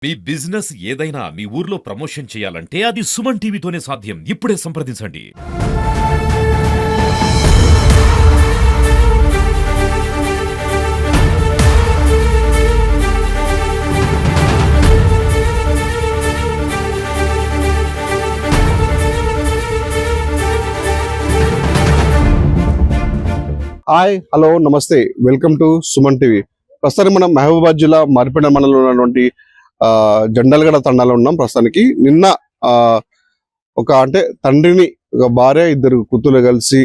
మీ business ఏదైనా మీ ఊర్లో promotion చేయాలంటే అది సుమన్ టీవీతోనే సాధ్యం. ఇప్పుడే సంప్రదించండి. హాయ్ హలో నమస్తే వెల్కమ్ టు సుమన్ టీవీ. ప్రస్తుతానికి మనం మహబూబాబాద్ జిల్లా మరిపేట మండలంలో ఉన్నటువంటి జండల్గడ తండాలో ఉన్నాం. ప్రస్తుతానికి నిన్న ఒక తండ్రిని ఒక భార్య ఇద్దరు కూతురు కలిసి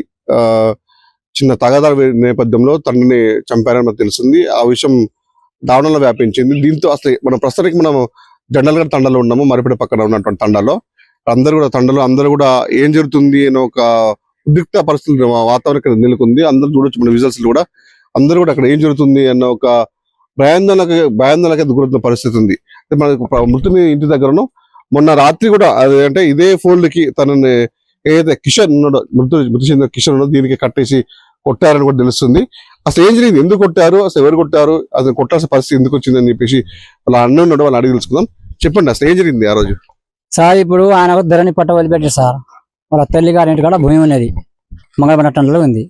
చిన్న తగాదాల నేపథ్యంలో తండ్రిని చంపారని మనకు తెలిసింది. ఆ విషయం దారుణంలో వ్యాపించింది. దీంతో అసలు ప్రస్తుతానికి మనం జండల్గడ తండాలో ఉన్నాము, మరిపేట పక్కన ఉన్నటువంటి తండాలో. అందరూ కూడా ఏం జరుగుతుంది అని ఒక ఉద్రిక్త పరిస్థితులు వాతావరణం ఇక్కడ నెలకొంది. అందరూ చూడొచ్చు మన విజువల్స్ కూడా. అందరూ కూడా అక్కడ ఏం జరుగుతుంది అన్న ఒక భయాందోళనకి గురవుతున్న పరిస్థితి ఉంది. మనకు మృతుని ఇంటి దగ్గరను మొన్న రాత్రి కూడా ఇదే ఫోన్లకి తనని ఏదైతే కిషన్ ఉన్నాడో మృతి చెందిన కిషన్ ఉన్నాడో దీనికి కట్టేసి కొట్టారని కూడా తెలుస్తుంది. అసలు ఏం జరిగింది, ఎందుకు కొట్టారు, అసలు ఎవరు కొట్టారు, అసలు కొట్టాల్సిన పరిస్థితి ఎందుకు వచ్చింది అని చెప్పేసి వాళ్ళ అన్న ఉన్నాడు, వాళ్ళు అడిగి తెలుసుకుందాం. చెప్పండి అసలు ఏం జరిగింది ఆ రోజు. సార్ ఇప్పుడు ఆయన ధరని పట్ట వదిలిపెట్టారు సార్. వాళ్ళ తల్లి గారి ఇంటి కూడా భూమి ఉన్నది, మంగళపట్నంలో ఉంది.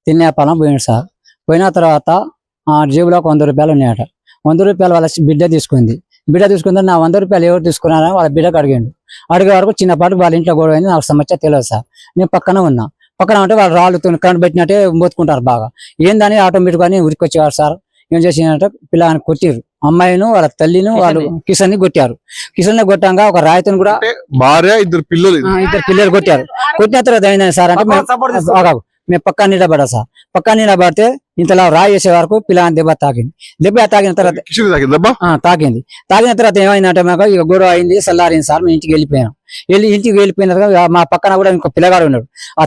తిన్నేపాలెం పోయినాడు సార్. పోయిన తర్వాత జేబులో 100 రూపాయలు ఉన్నాయట. 100 రూపాయలు వాళ్ళ బిడ్డ తీసుకుంది. నా 100 రూపాయలు ఎవరు తీసుకున్నారని వాళ్ళ బిడ్డకు అడిగే వరకు చిన్నపాటు వాళ్ళ ఇంట్లో గొడవ అయింది. నాకు సమస్య తెలియదు సార్. నేను పక్కన ఉంటే వాళ్ళు రాళ్ళతో కరెంట్ పెట్టినట్టే మోతుకుంటారు బాగా. ఏందని ఆటోమేటిక్ అని ఉరికొచ్చేవారు సార్. ఏం చేసినట్టే పిల్లగాని కొట్టిరు, అమ్మాయిను వాళ్ళ తల్లిను వాళ్ళు కిషన్ ని కొట్టారు. కిషన్ ని కొట్టాక ఒక రాయితను కూడా భార్య ఇద్దరు పిల్లలు కొట్టారు. కొట్టిన తర్వాత ఏమైంది సార్ అంటే మేము పక్కా నిలబడ్డా సార్. పక్కా నిలబడితే ఇంతలా రాయి వేసే వరకు పిల్లగాని దెబ్బ తాగిన తర్వాత తాగిన తర్వాత ఏమైందంటే మాకు ఇక గొడవ అయింది, చల్లారింది సార్. మేము ఇంటికి వెళ్ళిపోయిన తర్వాత మా పక్కన కూడా ఇంకో పిల్లగాడు ఉన్నాడు. ఆ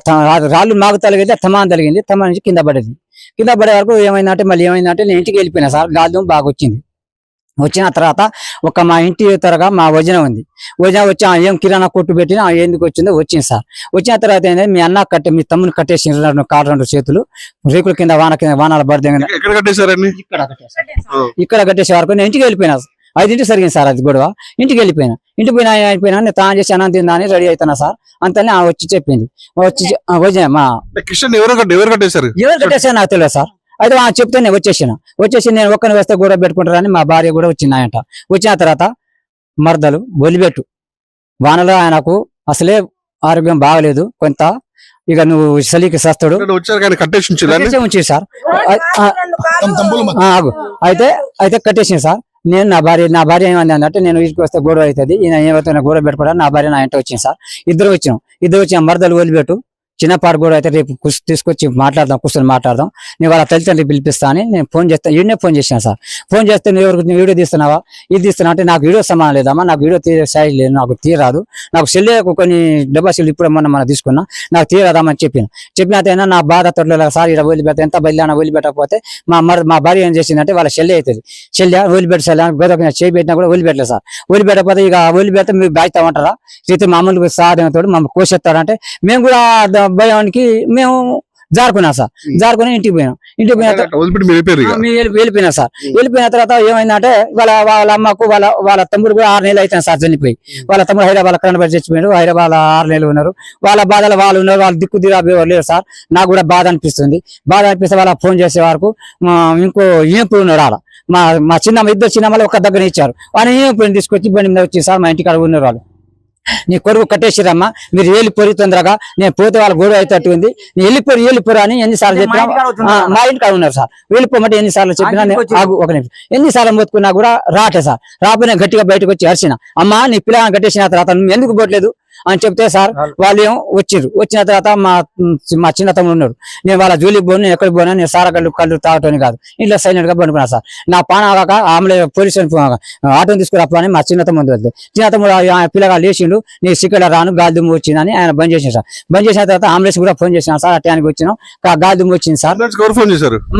రాళ్ళు మాకు తలిగింది, తమాన్ నుంచి కింద పడే వరకు ఏమైందంటే నేను ఇంటికి వెళ్ళిపోయినా సార్. గాలి బాగా వచ్చిన తర్వాత మా ఇంటి తరగా మా వజన ఉంది. వజన వచ్చి ఏం కిరాణా కొట్టు పెట్టినా ఎందుకు వచ్చిందో వచ్చింది సార్. వచ్చిన తర్వాత ఏంటంటే మీ తమ్ముని కట్టేసి కాళ్ళు 2 చేతులు రేకుల కింద వానాల పడితే ఇక్కడ కట్టేసే వరకు నేను ఇంటికి వెళ్ళిపోయినా. 5 జరిగింది సార్ అది గొడవ. ఇంటికి వెళ్ళిపోయినా నేను తాను చేసి అన్నం తిందా అని రెడీ అవుతున్నా సార్. అంతనే వచ్చి చెప్పింది. ఎవరు కట్టేశారు నాకు తెలియదు సార్. అయితే చెప్తే నేను వచ్చేసి నేను ఒక్కని వేస్తే గొడవ పెట్టుకుంటారని మా భార్య కూడా వచ్చిందాయంట. వచ్చిన తర్వాత మరదలు వదిలిపెట్టు, వానలో ఆయనకు అసలే ఆరోగ్యం బాగలేదు కొంత, ఇక నువ్వు చలికి సస్తాడు ఉంచి సార్. అయితే కట్టేసింది సార్. నేను నా భార్య ఏమంది అంటే నేను ఇంటికి వస్తే గొడవ అవుతుంది, ఈయన ఏమైతే గొడవ పెట్టుకోవడం నా భార్య నా ఇంట వచ్చింది సార్. ఇద్దరు వచ్చిన మరదలు వదిలిపెట్టు, చిన్నపాటు కూడా అయితే రేపు తీసుకొచ్చి కూర్చొని మాట్లాడదాం, నేను వాళ్ళ తల్లిదండ్రులు పిలిపిస్తా అని నేను ఫోన్ చేశాను సార్. ఫోన్ చేస్తే నువ్వు వీడియో తీస్తున్నావా, ఇది తీస్తున్నా అంటే నాకు వీడియో సమానం లేదమ్మా, నాకు వీడియో తీసే సైజ్ లేదు, నాకు తీరాదు, నాకు సెల్లే కొన్ని డబ్బా సెల్లు ఇప్పుడు మనం తీసుకున్నా, నాకు తీరాదామని చెప్పిన నా బాధ తొడలేదు సార్. ఇక్కడ వదిలిపెట్ట ఎంత బయలుదేరినా వదిలిపెట్టకపోతే మా భార్య ఏం చేసిందంటే వాళ్ళ సెల్లే అవుతుంది, వదిలిపెట్టాలి గోదావరి చేయి పెట్టినా కూడా వదిలిపెట్టలేదు సార్. వదిలిపెట్టకపోతే ఇక వదిలిపెడితే మీరు బాధ్యతమంటారా, రైతు మామూలుగా సాధనతో మమ్మల్ని కోసేస్తాడంటే మేము కూడా భయానికి మేము జారుకున్నాం సార్. జారుకుని ఇంటికి పోయినా వెళ్ళిపోయినా సార్. వెళ్ళిపోయిన తర్వాత ఏమైందంటే వాళ్ళ అమ్మకు వాళ్ళ తమ్ముడు కూడా 6 నెలలు అవుతాను సార్ చనిపోయి. వాళ్ళ తమ్ముడు హైదరాబాద్ కనబడి చచ్చిపోయాడు. హైదరాబాద్ 6 నెలలు ఉన్నారు. వాళ్ళ బాధలు వాళ్ళు ఉన్నారు, వాళ్ళు దిక్కు లేరు సార్. నాకు కూడా బాధ అనిపిస్తుంది. వాళ్ళకి ఫోన్ చేసే వరకు ఇంకో ఏంపుడు ఉన్నాడు ఆడ, మా చిన్నమ్మ, ఇద్దరు చిన్నమ్మలు ఒక దగ్గర ఇచ్చారు. వాళ్ళు ఏంపుడిని తీసుకొచ్చి బండి మీద వచ్చి సార్ మా ఇంటికి అడుగు ఉన్నారు. వాళ్ళు నీ కొడుకు కట్టేసిరమ్మా, మీరు వెళ్ళిపోయి తొందరగా, నేను పోతే వాళ్ళ గొడవ అయితట్టు ఉంది, నేను వెళ్ళిపోరు అని ఎన్నిసార్లు చెప్పినా. మా ఇంటికి ఉన్నారు సార్. వెళ్ళిపోమంటే ఎన్నిసార్లు చెప్పినా ఒక నిమిషం ఎన్నిసార్లు మొత్తుకున్నా కూడా రాటే సార్. రాకపోయినా గట్టిగా బయటకు వచ్చి అరిసిన, అమ్మా నీ పిల్లగాని కట్టేసిన తర్వాత నువ్వు ఎందుకు పోవట్లేదు అని చెప్తే సార్ వాళ్ళు ఏమో వచ్చిన తర్వాత మా చిన్న తమ్ముడు ఉన్నాడు. నేను వాళ్ళ జోలికి పోను, నేను ఎక్కడికి పోయినా, నేను సారా కళ్ళు తాగటం కాదు, ఇంట్లో సైలెంట్ గా పండుకున్నా సార్. నా పానాక ఆమె పోలీసు ఆటోని తీసుకురాని మా చిన్న తమ్ముడు వెళ్తే చిన్న తమ్ముడు పిల్లగా లేచిండు, నీ సిక్కడ రాను గాలి దుమ్ము వచ్చిందని ఆయన బంద్ చేసిన సార్. బంద్ చేసిన తర్వాత అంబులెన్స్ కూడా ఫోన్ చేసిన సార్. అట్టానికి వచ్చినాం, గాలి దుమ్ము వచ్చింది సార్.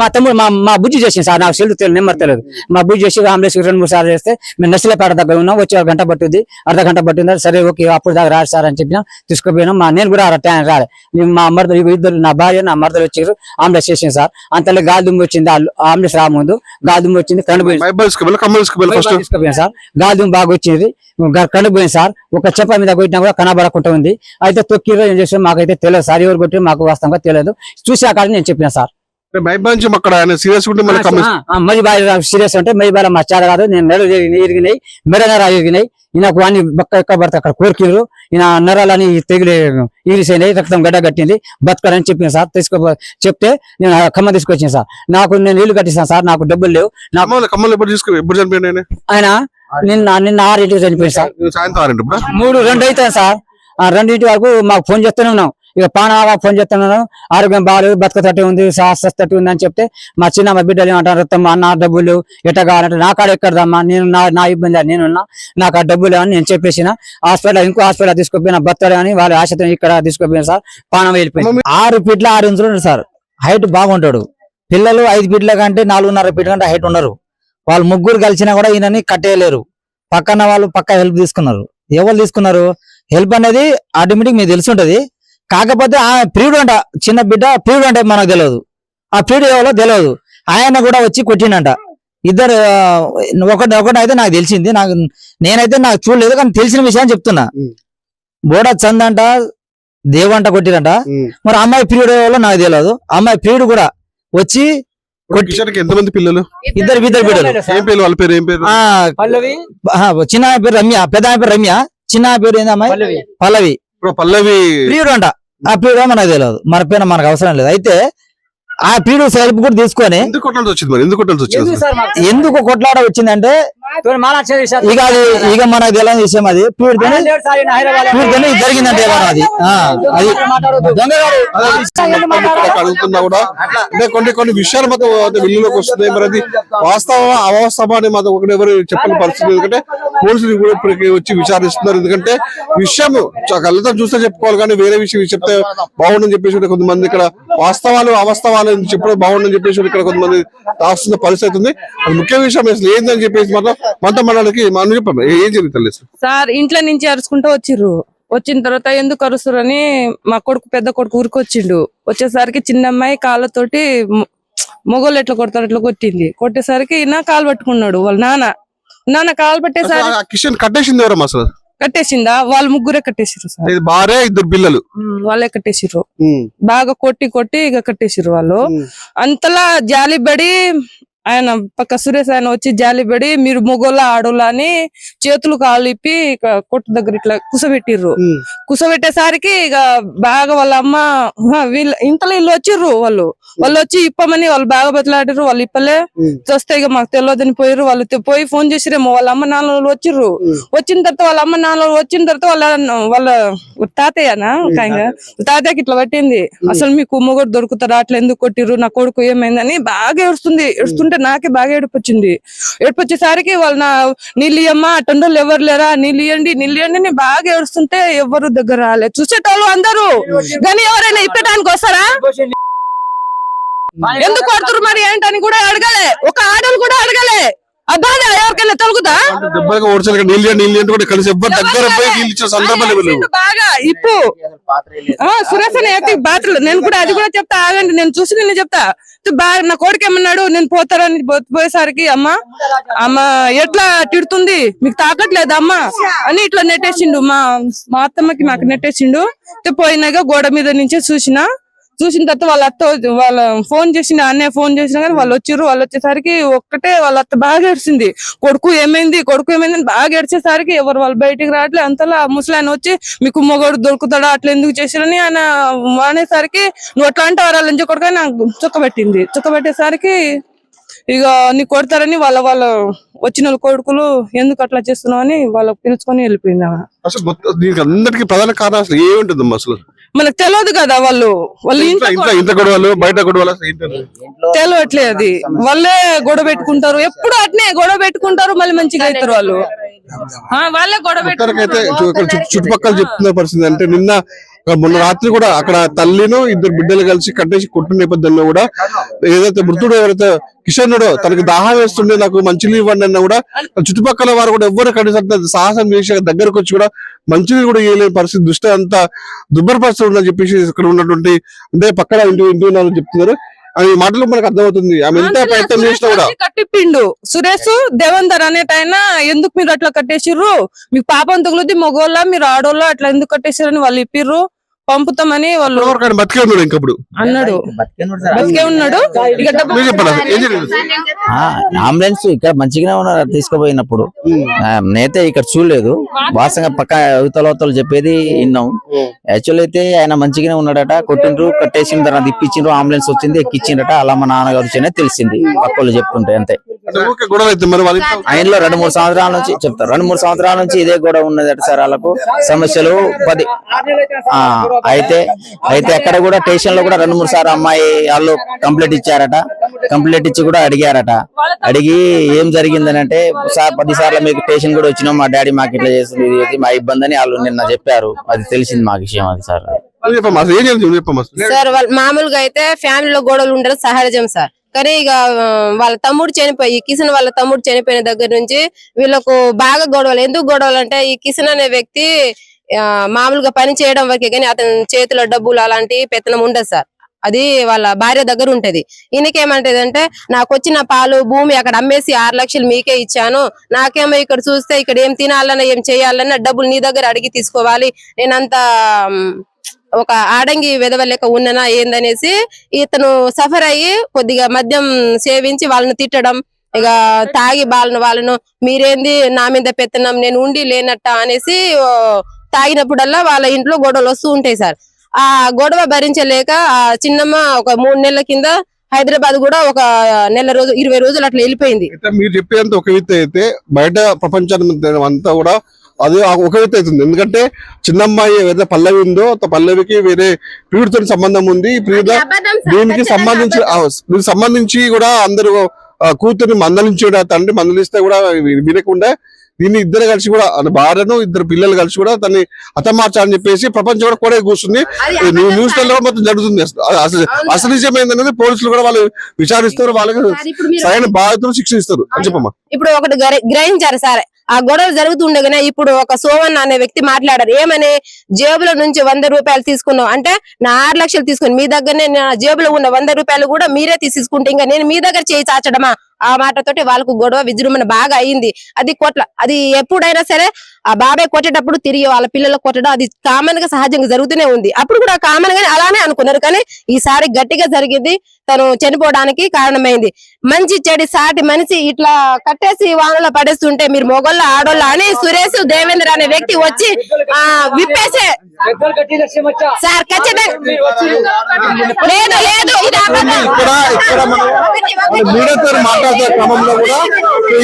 మా తమ్ముడు మా బుజ్జి చేసింది సార్. నాకు సెల్ నెంబర్ తెలియదు. మా బుజ్జి చేసి అంబులెన్స్ 2-3 సార్లు చేస్తే మేము నర్సులపేట దగ్గర ఉన్నాం. వచ్చి 1 గంట పట్టుద్ది, అర్ధ గంట పట్టింది. సరే ఓకే, అప్పుడు దాకా సార్ అని చెప్పినా తీసుకుపోయినా నేను కూడా రాలే మా మరదలు ఇద్దరు నా భార్య నా మరదలు వచ్చారు ఆంబులెన్స్ చేసింది సార్ అంతలో గాలిదుమ్ము వచ్చింది ఆంబులెన్స్ రాముందు గాలిదుమ్ము వచ్చింది కరెంట్ తీసుకుపోయాను సార్ గాలిదుమ్ము బాగా వచ్చింది కరెంట్ పోయింది సార్ ఒక చెప్ప మీద కొట్టినా కూడా కనబడకుండా ఉంది అయితే తొక్కిరో ఏం చేసారు మాకైతే తెలియదు సార్ ఎవరు కొట్టి మాకు వాస్తవంగా తెలియదు చూసాక నేను చెప్పిన సార్ మరీ బాగా సీరియస్ అంటే మరీ బాగా మా చేత కాదు నేను నెల ఇరిగినాయి మెడనర ఇరిగినాయి ఈయనకు అన్ని బక్క ఎక్క పడితే అక్కడ కోరికిరు ఈయన నరాలని తెగిలి ఈరిసైనాయి రక్తం గడ్డ కట్టింది బతకాలని చెప్పిన సార్ చెప్తే నేను ఖమ్మం తీసుకొచ్చాను సార్ నేను ఇల్లు కట్టిస్తాను సార్ నాకు డబ్బులు లేవు ఆయన నిన్న 6 చనిపోయింది సార్ 2 అవుతాయి సార్ 2 వరకు మాకు ఫోన్ చేస్తూనే ఉన్నాం ఇక పానాగా ఫోన్ చేస్తున్నాను ఆరోగ్యం బాగాలేదు బతకతట్టు ఉంది శాస్త్రతట్టు ఉంది అని చెప్తే మా చిన్న మా బిడ్డలు ఏమంటారు అన్న డబ్బులు ఎట్ట కావాలంటే నా కాడ ఎక్కడదమ్మా నేను నా ఇబ్బంది నేనున్నా నాకు ఆ డబ్బులు అని నేను చెప్పేసిన ఇంకో హాస్పిటల్ తీసుకుపోయిన బతాడు అని వాళ్ళ ఆశతో ఇక్కడ తీసుకుపోయిన సార్ పానం వెళ్ళిపోయింది 6 ఫీట్ల 6 ఇంచులు ఉన్నాడు సార్ హైట్ బాగుంటాడు పిల్లలు 5 ఫీట్ల కంటే 4.5 ఫీట్ల కంటే హైట్ ఉన్నారు వాళ్ళు ముగ్గురు కలిసినా కూడా ఈయనని కట్టేయలేరు పక్కన వాళ్ళు పక్క హెల్ప్ తీసుకున్నారు ఎవరు తీసుకున్నారు హెల్ప్ అనేది ఆటోమేటిక్ మీకు తెలిసి ఉంటది కాకపోతే ఆ ప్రియుడు అంట చిన్న బిడ్డ ప్రియుడు అంటే మనకు తెలియదు ఆ ప్రియుడు ఎవరో తెలియదు ఆయన కూడా వచ్చి కొట్టిండంట ఇద్దరు ఒకటి నాకు తెలిసింది నేనైతే నాకు చూడలేదు కానీ తెలిసిన విషయాన్ని చెప్తున్నా బోడా చంద్ అంట దేవంట కొట్టిరంట మరి అమ్మాయి ప్రియుడు ఎవరో నాకు తెలియదు అమ్మాయి ప్రియుడు కూడా వచ్చి ఎంతమంది పిల్లలు ఇద్దరు బిడ్డలు ఏం పేరు వాళ్ళ పేరు ఏం పేరు చిన్న పేరు రమ్య పెద్ద పేరు రమ్య చిన్న పేరు ఏంది అమ్మాయి పల్లవి పల్లవి ప్రియుడు అంట ఆ ప్రియుడు మనకు తెలియదు మన పైన మనకు అవసరం లేదు అయితే ఆ ప్రియుడు సెల్ఫ్ కూడా తీసుకొని ఎందుకు కొట్లాడ వచ్చిందంటే ఇక మనకు తెలియని విషయం అది ప్రియుడితోనే జరిగిందంటే అది అడుగుతున్నా కూడా అంటే కొన్ని విషయాలు మాత్రం వెలుగులోకి వస్తున్నాయి మరి అది వాస్తవ అవాస్తవ అని మాత్రం ఒకటి ఎవరు చెప్పని పరిస్థితి ఎందుకంటే పోలీసులు కూడా ఇప్పటికి వచ్చి విచారిస్తున్నారు ఎందుకంటే విషయం కళ్ళతో చూస్తే చెప్పుకోవాలి కానీ వేరే విషయం చెప్తే బాగుండని చెప్పేసి కొంతమంది ఇక్కడ వాస్తవాలు అవాస్తవాలు చెప్పడం బాగుండని చెప్పేసి ఇక్కడ కొంతమంది రాస్తున్న పరిస్థితి ఉంది అది ముఖ్య విషయం అసలు ఏందని చెప్పేసి మాత్రం మనతో మనకి మనం చెప్పాము ఏం జరుగుతుంది సార్ ఇంట్లో నుంచి అరుచుకుంటూ వచ్చిర్రు వచ్చిన తర్వాత ఎందుకు అరుస్తారని మా కొడుకు పెద్ద కొడుకు ఊరికొచ్చిండు వచ్చేసరికి చిన్న అమ్మాయి కాళ్ళతోటి మొగోళ్ళు ఎట్లా కొడతారు ఎట్లా కొట్టేసరికి ఈయన కాలు పట్టుకున్నాడు వాళ్ళ నాన్న కాలు పట్టేసరికి కట్టేసింది ఎవరమ్మా అసలు కట్టేసిందా వాళ్ళు ముగ్గురే కట్టేసిర్రు సార్ భార్య ఇద్దరు పిల్లలు వాళ్ళే కట్టేసిర్రు బాగా కొట్టి ఇక కట్టేసిర్రు వాళ్ళు అంతలా జాలిబడి ఆయన పక్క సురేష్ ఆయన వచ్చి జాలిబడి మీరు మొగోళ్ళ ఆడోళ్ళ అని చేతులు కాలిపి కొట్టు దగ్గర ఇట్లా కుసబెట్టిర్రు కుసబెట్టేసరికి ఇక బాగా వాళ్ళ అమ్మ వీళ్ళు ఇంతలో ఇల్లు వచ్చిర్రు వాళ్ళు వచ్చి ఇప్పమని వాళ్ళు బాగా బతలాడిర్రు వాళ్ళు ఇప్పలే చూస్తే ఇక మాకు తెలియదని పోయిర్రు వాళ్ళు పోయి ఫోన్ చేసిరేమో వాళ్ళ అమ్మ నాన్న వచ్చిర్రు వచ్చిన తర్వాత వాళ్ళ అమ్మ నాన్న వచ్చిన తర్వాత వాళ్ళ తాతయ్యనా తాతయ్యకి ఇట్లా పట్టింది అసలు మీకు మొగోడు దొరుకుతారా అట్లా ఎందుకు కొట్టిర్రు నా కొడుకు ఏమైందని బాగా ఏడుస్తుంటే నాకే బాగా ఏడుపొచ్చేసరికి వాళ్ళు నీళ్ళు ఇయ్యమ్మా అటెండర్లు ఎవరు లేరా నీళ్ళు ఇయ్యండి అని బాగా ఏడుస్తుంటే ఎవరు దగ్గర రాలేదు చూసేటోళ్ళు అందరూ కానీ ఎవరైనా ఇప్పటానికి వస్తారా ఎందుకు కొడుతురు మరి ఏంటని కూడా అడగలే ఒక ఆడలు కూడా అడగలే ఆ బాధ ఎవరికైనా తొలుగుతా బాగా ఇప్పు సురేష్ బాత్రలు నేను కూడా అది కూడా చెప్తా ఆగండి నేను చూసి నిన్ను చెప్తా బాగా నా కోడికి ఏమన్నాడు నేను పోతారని పోయేసరికి అమ్మ ఎట్లా తిడుతుంది మీకు తాకట్లేదు అమ్మ అని ఇట్లా నెట్టేసిండు మా అత్తమ్మకి మాకు నెట్టేసిండు పోయినాక గోడ మీద నుంచే చూసిన తర్వాత వాళ్ళ అత్త వాళ్ళ ఫోన్ చేసిన అన్నయ్య ఫోన్ చేసినా కానీ వాళ్ళు వచ్చేసరికి ఒక్కటే వాళ్ళ అత్త బాగా ఏడ్చింది కొడుకు ఏమైంది అని బాగా ఏడ్చేసరికి ఎవరు వాళ్ళు బయటికి రావట్లే అంతలా ముసలాయన వచ్చి మీకు మొగోడు దొరుకుతాడా అట్లా ఎందుకు చేసిరని ఆయన అనేసరికి నువ్వు అట్లా అంటే వాళ్ళని కొడుకు నాకు చుక్కబెట్టేసరికి ఇక నీ కొడతారని వాళ్ళ వచ్చిన కొడుకులు ఎందుకు అట్లా చేస్తున్నావు అని వాళ్ళకి పిలుచుకొని వెళ్ళిపోయింది అందరికి ప్రధాన కారణం అసలు ఏముంటుంది అసలు మనకు తెలియదు కదా వాళ్ళు ఇంట్లో గొడవలు బయట గొడవలు తెలియట్లేదు అది వాళ్ళే గొడవ పెట్టుకుంటారు ఎప్పుడు అట్నే గొడవ పెట్టుకుంటారు మళ్ళీ మంచిగా అవుతారు వాళ్ళు వాళ్ళే గొడవ చుట్టుపక్కల చెప్తున్న పరిస్థితి అంటే నిన్న మొన్న రాత్రి కూడా అక్కడ తల్లిను ఇద్దరు బిడ్డలు కలిసి కట్టేసి కొట్టిన నేపథ్యంలో కూడా ఏదైతే మృతుడు ఎవరైతే కిషన్నుడో తనకి దాహం వేస్తుండే నాకు మంచినీళ్ళు ఇవ్వండి అన్న కూడా చుట్టుపక్కల వారు కూడా ఎవరు కనీసం సాహసం చేసి దగ్గరకు వచ్చి కూడా మంచినీళ్ళు కూడా ఇవ్వలేని పరిస్థితి దృష్టి అంత దుర్భర పరిస్థితి ఉందని చెప్పేసి ఇక్కడ ఉన్నటువంటి అంటే పక్కన ఇంటి ఉన్నారని చెప్తున్నారు. ఈ మాటలు మనకు అర్థమవుతుంది ఆమె ఎంత ప్రయత్నం చేసినా కూడా. కట్టిపిండు సురేష్ దేవందర్ అనేటైన ఎందుకు మీరు అట్లా కట్టేసిర్రు, మీకు పాపం తగులుద్ది, మగోళ్ళ మీరు ఆడోళ్ళ అట్లా ఎందుకు కట్టేసిర్రు వాళ్ళు ఇప్పిర్రు, పంపుతామని వాళ్ళు బతికే ఉన్నాడు ఇంకప్పుడు అన్నాడు. బతికే ఉన్నాడు. ఇక మీరు చెప్పండి అసలు ఏం జరిగింది? అంబులెన్స్ ఇక్కడ మంచిగానే ఉన్నారు తీసుకుపోయినప్పుడు. నేనైతే ఇక్కడ చూడలేదు, వాస్తవంగా పక్క అవతల చెప్పేది విన్నాం. యాక్చువల్ అయితే ఆయన మంచిగానే ఉన్నాడట, కొట్టిండ్రు కట్టేసిన తర్వాత ఇప్పించిండ్రు, అంబులెన్స్ వచ్చింది ఎక్కిచ్చిండట. అలా మా నాన్నగారు వచ్చేనే తెలిసింది, పక్కలు చెప్తుంటే అంతే. అంటే ఊరికే గొడవ అయితే మరి వాళ్ళ ఇంట్లో ఆయనలో 2-3 సంవత్సరాల నుంచి చెప్తారు, 2-3 సంవత్సరాల నుంచి ఇదే గొడవ ఉన్నదట సార్. వాళ్ళకు సమస్యలు 10 అయితే అక్కడ కూడా స్టేషన్ లో కూడా 2-3 సార్లు అమ్మాయి వాళ్ళు కంప్లైంట్ ఇచ్చారట. కంప్లైంట్ ఇచ్చి కూడా అడిగారట. అడిగి ఏం జరిగిందని అంటే సార్ 10 సార్లు మీకు స్టేషన్ కూడా వచ్చినాం, మా డాడీ మాకు ఇట్లా చేస్తుంది, ఇది మా ఇబ్బంది అని వాళ్ళు నిన్న చెప్పారు. అది తెలిసింది మాకు విషయం అది సార్. చెప్పమ్మా అసలు ఏం జరిగింది చెప్పమ్మా అసలు. సార్ వాళ్ళు మామూలుగా అయితే ఫ్యామిలీలో గొడవలు ఉండడం సహజం సార్. కానీ ఇక వాళ్ళ తమ్ముడు చనిపోయి కిషన్ వాళ్ళ తమ్ముడు చనిపోయిన దగ్గర నుంచి వీళ్ళకు బాగా గొడవలు. ఎందుకు గొడవలు అంటే ఈ కిషన్ అనే వ్యక్తి మామూలుగా పని చేయడం వరకే కానీ అతని చేతిలో డబ్బులు అలాంటి పెత్తనం ఉండదు సార్. అది వాళ్ళ భార్య దగ్గర ఉంటది. ఈయనకేమంటది అంటే నాకు వచ్చిన పాలు భూమి అక్కడ అమ్మేసి 6 లక్షలు మీకే ఇచ్చాను, నాకేమో ఇక్కడ చూస్తే ఇక్కడ ఏం తినాలన్నా ఏం చేయాలన్నా డబ్బులు నీ దగ్గర అడిగి తీసుకోవాలి, నేనంత ఒక ఆడంగి వెదవలేక ఉన్ననా ఏందనేసి ఇతను సఫర్ అయ్యి కొద్దిగా మద్యం సేవించి వాళ్ళని తిట్టడం, ఇక తాగి వాళ్ళను మీరేంది నా మీద పెత్తనం, నేను ఉండి లేనట్ట అనేసి తాగినప్పుడల్లా వాళ్ళ ఇంట్లో గొడవలు వస్తూ ఉంటాయి సార్. ఆ గొడవ భరించలేక ఆ చిన్నమ్మ ఒక 3 నెలల కింద హైదరాబాద్ కూడా ఒక 20 రోజులు అట్లా వెళ్ళిపోయింది. మీరు చెప్పేంత ఒక వ్యక్తి అయితే బయట ప్రపంచాన్ని అంతా కూడా అది ఒక వ్యక్తి అవుతుంది. ఎందుకంటే చిన్నమ్మాయి ఏదైతే పల్లవి ఉందో పల్లవికి వేరే ప్రియుడితో సంబంధం ఉంది. దీనికి సంబంధించి కూడా అందరూ కూతుర్ని మందలించి కూడా తండ్రి మందలిస్తే కూడా వినకుండా దీన్ని ఇద్దరు కలిసి కూడా భార్యను 2 పిల్లలు కలిసి కూడా దాన్ని హతమార్చాలని చెప్పేసి ప్రపంచం కూడా కూడా కూర్చుంది. న్యూస్ లో మొత్తం జరుగుతుంది. అసలు నిజం ఏంటనేది పోలీసులు కూడా వాళ్ళు విచారిస్తారు, వాళ్ళకి సరైన బాధ్యతను శిక్షిస్తారు అని చెప్పమ్మా. ఇప్పుడు ఒకటి గ్రహించారు సార్, ఆ గొడవలు జరుగుతుండగానే ఇప్పుడు ఒక సోమన్ అనే వ్యక్తి మాట్లాడారు. ఏమని జేబుల నుంచి 100 రూపాయలు తీసుకున్నాం అంటే నా 6 లక్షలు తీసుకుని మీ దగ్గరనే నా జేబులో ఉన్న 100 రూపాయలు కూడా మీరే తీసుకుంటే ఇంకా నేను మీ దగ్గర చేయి చాచడమా? ఆ మాటతోటి వాళ్ళకు గొడవ విజృంభణ బాగా అయింది. అది ఎప్పుడైనా సరే ఆ బాబాయ్ కొట్టేటప్పుడు తిరిగి వాళ్ళ పిల్లలకు కొట్టడం అది కామన్ గా సహజంగా జరుగుతూనే ఉంది. అప్పుడు కూడా కామన్ గానే అలానే అనుకున్నారు, కానీ ఈసారి గట్టిగా జరిగింది. తను చనిపోవడానికి కారణమైంది. మంచి చెడు సాటి మనిషి ఇట్లా కట్టేసి వానలో పడేస్తుంటే మీరు మొగోళ్ళ ఆడోళ్ళ అని సురేష్ దేవేంద్ర అనే వ్యక్తి వచ్చి విప్పేసే సార్ ఖచ్చితంగా లేదు ఇది మాట్లాడే క్రమంలో కూడా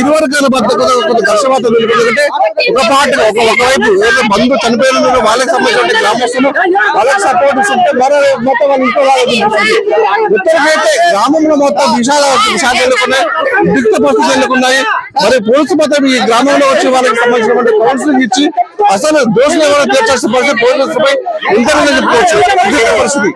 ఇరువర్గాల మధ్య కొంత ఘర్షణవార్త ఎందుకంటే ఒకవైపు ఏదో బంధు చనిపోయిన వాళ్ళకి సంబంధించిన గ్రామస్తులు వాళ్ళకి సపోర్ట్ ఇస్తుంటే మరో మొత్తం వాళ్ళు ఇంకో ఉత్తరకైతే గ్రామంలో మొత్తం విషాలు ఎన్నుకున్నాయి, దిక్త పరిస్థితులు ఎన్నుకున్నాయి. మరి పోలీసు మొత్తం ఈ గ్రామంలో వచ్చి వాళ్ళకి సంబంధించిన కౌన్సిలింగ్ ఇచ్చి అసలు దోషులు ఎవరో తీర్చాల్సిన పరిస్థితి పోలీసులపై ఉందని చెప్పుకోవచ్చు. పరిస్థితి